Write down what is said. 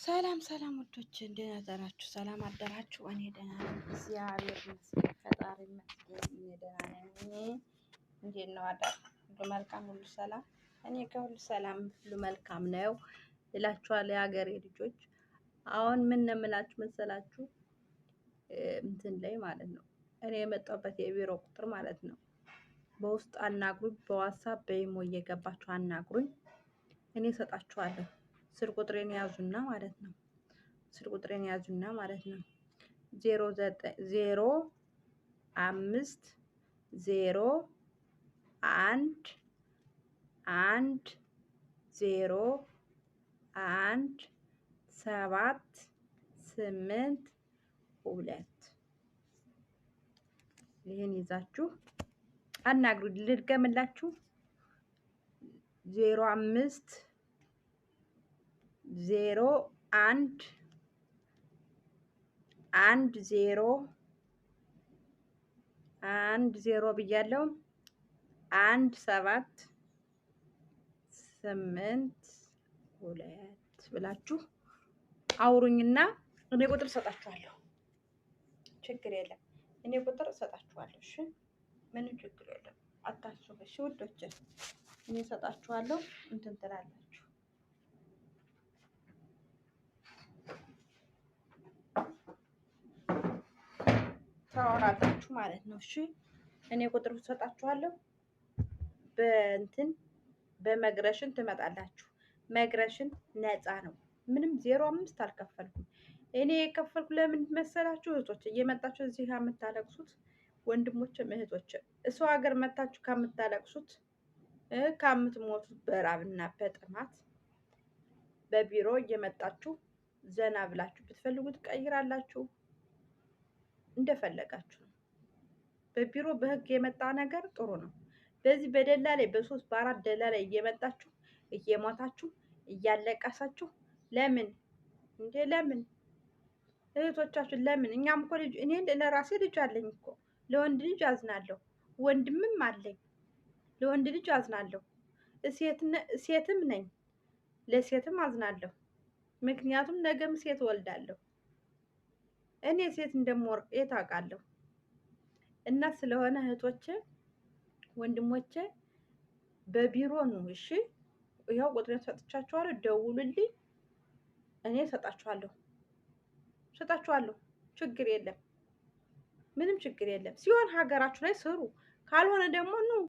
ሰላም ሰላም ውዶች እንዴት አደራችሁ? ሰላም አደራችሁ? እኔ ደህና ነኝ፣ እግዚአብሔር ይመስገን፣ ፈጣሪ ይመስገን፣ እኔ ደህና ነኝ። እንዴት ነው አዳር? ሁሉ መልካም፣ ሁሉ ሰላም? እኔ ከሁሉ ሰላም ሁሉ መልካም ነው እላችኋለሁ የሀገሬ ልጆች። አሁን ምን ነው የምላችሁ መሰላችሁ? እንትን ላይ ማለት ነው እኔ የመጣሁበት የቢሮ ቁጥር ማለት ነው። በውስጥ አናግሩኝ፣ በዋትስአፕ በኢሞ እየገባችሁ አናግሩኝ፣ እኔ እሰጣችኋለሁ። ስልክ ቁጥሬን ያዙና ማለት ነው። ስልክ ቁጥሬን ያዙና ማለት ነው 05011017882 ይህን ይዛችሁ አናግሩ። ልድገምላችሁ 05010 ብያለሁ 1782 ብላችሁ አውሩኝና እኔ ቁጥር እሰጣችኋለሁ። ችግር የለም፣ እኔ ቁጥር እሰጣችኋለሁ። እሺ፣ ምንም ችግር የለም፣ አታስቡ። እሺ ውዶች፣ እኔ እሰጣችኋለሁ። እንትን ትላላችሁ። ታወራላችሁ ማለት ነው። እሺ፣ እኔ ቁጥር እሰጣችኋለሁ። በመግረሽን ትመጣላችሁ። መግረሽን ነፃ ነው። ምንም 05 አልከፈልኩም። እኔ የከፈልኩ ለምን መሰላችሁ? እህቶች እየመጣችሁ እዚህ ከምታለቅሱት፣ ወንድሞችም እህቶችም እሰው ሀገር መታችሁ ከምታለቅሱት፣ ከምትሞቱት በራብና በጥማት በቢሮ እየመጣችሁ ዘና ብላችሁ ብትፈልጉ ትቀይራላችሁ። እንደፈለጋችሁ ነው። በቢሮ በህግ የመጣ ነገር ጥሩ ነው። በዚህ በደላ ላይ በ3 በ4 ደላ ላይ እየመጣችሁ እየሞታችሁ እያለቀሳችሁ ለምን እንዴ? ለምን እህቶቻችን ለምን? እኛም እኮ ልጅ እኔ ለራሴ ልጅ አለኝ እኮ ለወንድ ልጅ አዝናለሁ። ወንድምም አለኝ፣ ለወንድ ልጅ አዝናለሁ። ሴትም ነኝ፣ ለሴትም አዝናለሁ። ምክንያቱም ነገም ሴት ወልዳለሁ። እኔ ሴት እንደምወርቅ የት አውቃለሁ? እና ስለሆነ እህቶቼ ወንድሞቼ በቢሮ ነው። እሺ፣ ያው ቁጥሬን ሰጥቻችኋለሁ። ደውሉልኝ፣ እኔ እሰጣችኋለሁ። ችግር የለም፣ ምንም ችግር የለም። ሲሆን ሀገራችሁ ላይ ስሩ፣ ካልሆነ ደግሞ ኑ